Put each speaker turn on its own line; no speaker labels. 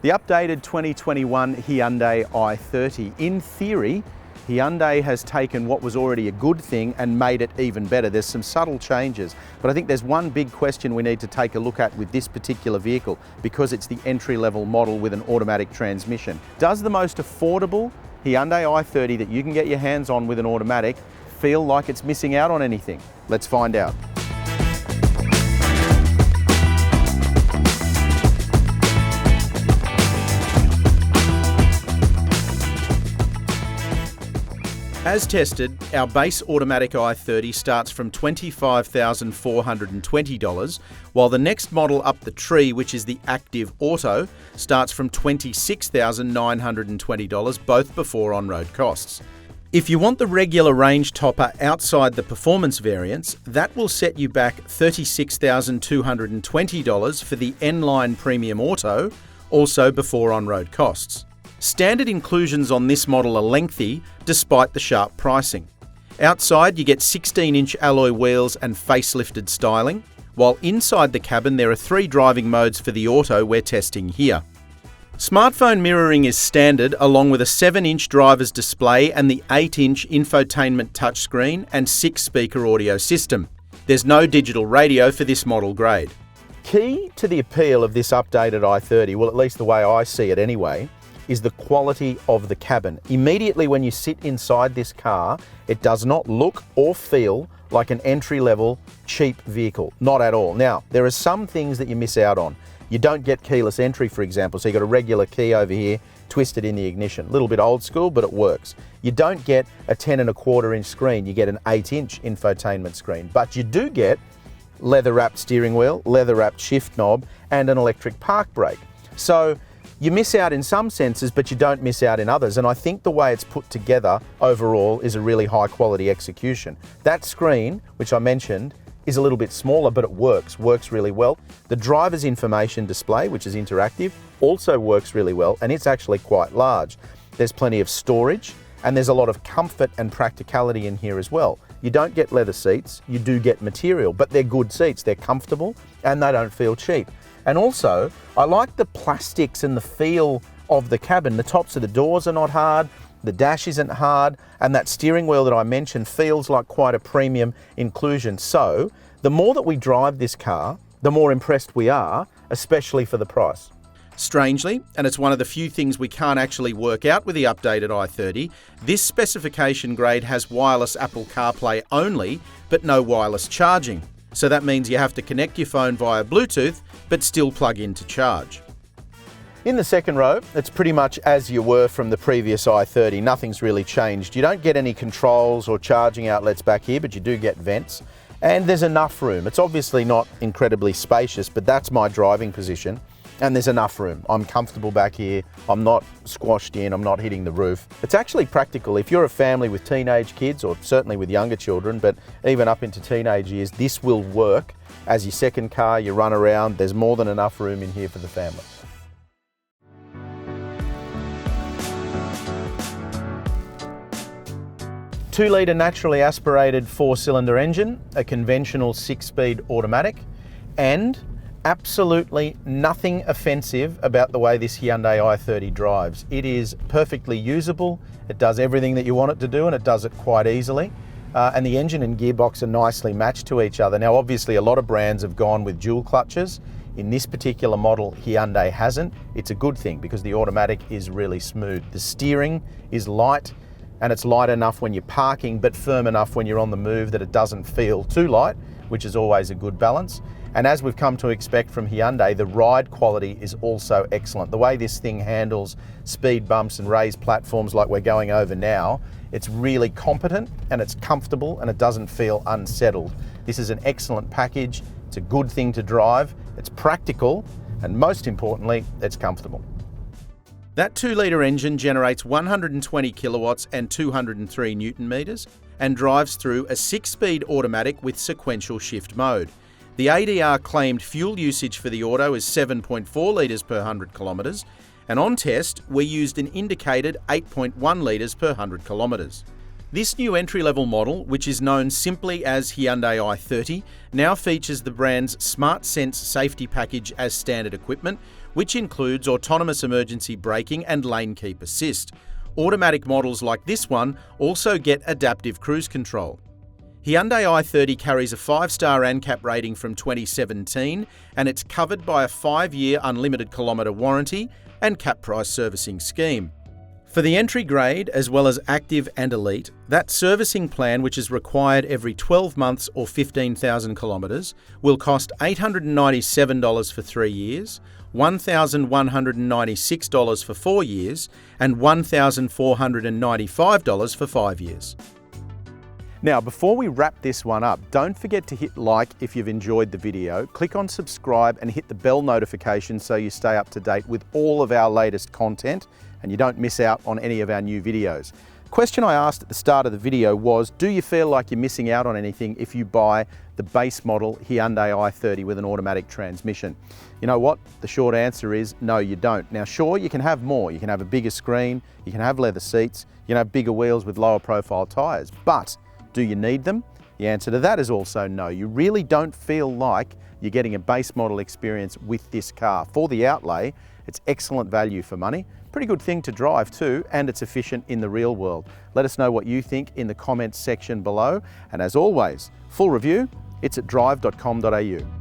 The updated 2021 Hyundai i30. In theory, Hyundai has taken what was already a good thing and made it even better. There's some subtle changes, but I think there's one big question we need to take a look at with this particular vehicle because it's the entry-level model with an automatic transmission. Does the most affordable Hyundai i30 that you can get your hands on with an automatic feel like it's missing out on anything? Let's find out. As tested, our base automatic i30 starts from $25,420, while the next model up the tree, which is the Active Auto, starts from $26,920, both before on-road costs. If you want the regular range topper outside the performance variants, that will set you back $36,220 for the N-Line Premium Auto, also before on-road costs. Standard inclusions on this model are lengthy, despite the sharp pricing. Outside, you get 16-inch alloy wheels and facelifted styling, while inside the cabin there are 3 driving modes for the Auto we're testing here. Smartphone mirroring is standard, along with a 7-inch driver's display and the 8-inch infotainment touchscreen and 6-speaker audio system. There's no digital radio for this model grade. Key to the appeal of this updated i30, well, at least the way I see it anyway, is the quality of the cabin. Immediately when you sit inside this car, it does not look or feel like an entry-level, cheap vehicle. Not at all. Now, there are some things that you miss out on. You don't get keyless entry, for example, so you've got a regular key over here, twisted in the ignition. A little bit old school, but it works. You don't get a 10.25-inch screen, you get an 8-inch infotainment screen. But you do get leather-wrapped steering wheel, leather-wrapped shift knob, and an electric park brake. So you miss out in some senses, but you don't miss out in others. And I think the way it's put together overall is a really high quality execution. That screen, which I mentioned, is a little bit smaller, but it works really well. The driver's information display, which is interactive, also works really well, and it's actually quite large. There's plenty of storage, and there's a lot of comfort and practicality in here as well. You don't get leather seats, you do get material, but they're good seats, they're comfortable, and they don't feel cheap. And also, I like the plastics and the feel of the cabin. The tops of the doors are not hard, the dash isn't hard, and that steering wheel that I mentioned feels like quite a premium inclusion. So, the more that we drive this car, the more impressed we are, especially for the price. Strangely, and it's one of the few things we can't actually work out with the updated i30, this specification grade has wireless Apple CarPlay only, but no wireless charging. So that means you have to connect your phone via Bluetooth, but still plug in to charge. In the second row, it's pretty much as you were from the previous i30. Nothing's really changed. You don't get any controls or charging outlets back here, but you do get vents. And there's enough room. It's obviously not incredibly spacious, but that's my driving position. And there's enough room. I'm comfortable back here. I'm not squashed in. I'm not hitting the roof. It's actually practical. If you're a family with teenage kids, or certainly with younger children, but even up into teenage years, this will work as your second car. You run around. There's more than enough room in here for the family. Two-litre naturally aspirated 4-cylinder engine, a conventional 6-speed automatic, and absolutely nothing offensive about the way this Hyundai i30 drives. It is perfectly usable, it does everything that you want it to do, and it does it quite easily. And the engine and gearbox are nicely matched to each other. Now obviously a lot of brands have gone with dual clutches. In this particular model, Hyundai hasn't. It's a good thing because the automatic is really smooth. The steering is light, and it's light enough when you're parking, but firm enough when you're on the move that it doesn't feel too light, which is always a good balance. And as we've come to expect from Hyundai, the ride quality is also excellent. The way this thing handles speed bumps and raised platforms like we're going over now, it's really competent and it's comfortable and it doesn't feel unsettled. This is an excellent package. It's a good thing to drive. It's practical, and most importantly, it's comfortable. That 2-litre engine generates 120 kilowatts and 203 newton meters and drives through a 6-speed automatic with sequential shift mode. The ADR claimed fuel usage for the Auto is 7.4 litres per 100 kilometres, and on test we used an indicated 8.1 litres per 100 kilometres. This new entry-level model, which is known simply as Hyundai i30, now features the brand's Smart Sense safety package as standard equipment, which includes autonomous emergency braking and lane keep assist. Automatic models like this one also get adaptive cruise control. Hyundai i30 carries a 5-star ANCAP rating from 2017 and it's covered by a 5-year unlimited kilometre warranty and cap price servicing scheme. For the entry grade, as well as active and elite, that servicing plan, which is required every 12 months or 15,000 kilometres, will cost $897 for 3 years, $1,196 for 4 years, and $1,495 for 5 years. Now, before we wrap this one up, don't forget to hit like if you've enjoyed the video, click on subscribe and hit the bell notification so you stay up to date with all of our latest content and you don't miss out on any of our new videos. The question I asked at the start of the video was, do you feel like you're missing out on anything if you buy the base model Hyundai i30 with an automatic transmission? You know what? The short answer is no, you don't. Now, sure, you can have more. You can have a bigger screen, you can have leather seats, you can have bigger wheels with lower profile tyres, but do you need them? The answer to that is also no. You really don't feel like you're getting a base model experience with this car. For the outlay, it's excellent value for money. Pretty good thing to drive too, and it's efficient in the real world. Let us know what you think in the comments section below. And as always, full review, it's at Drive.com.au.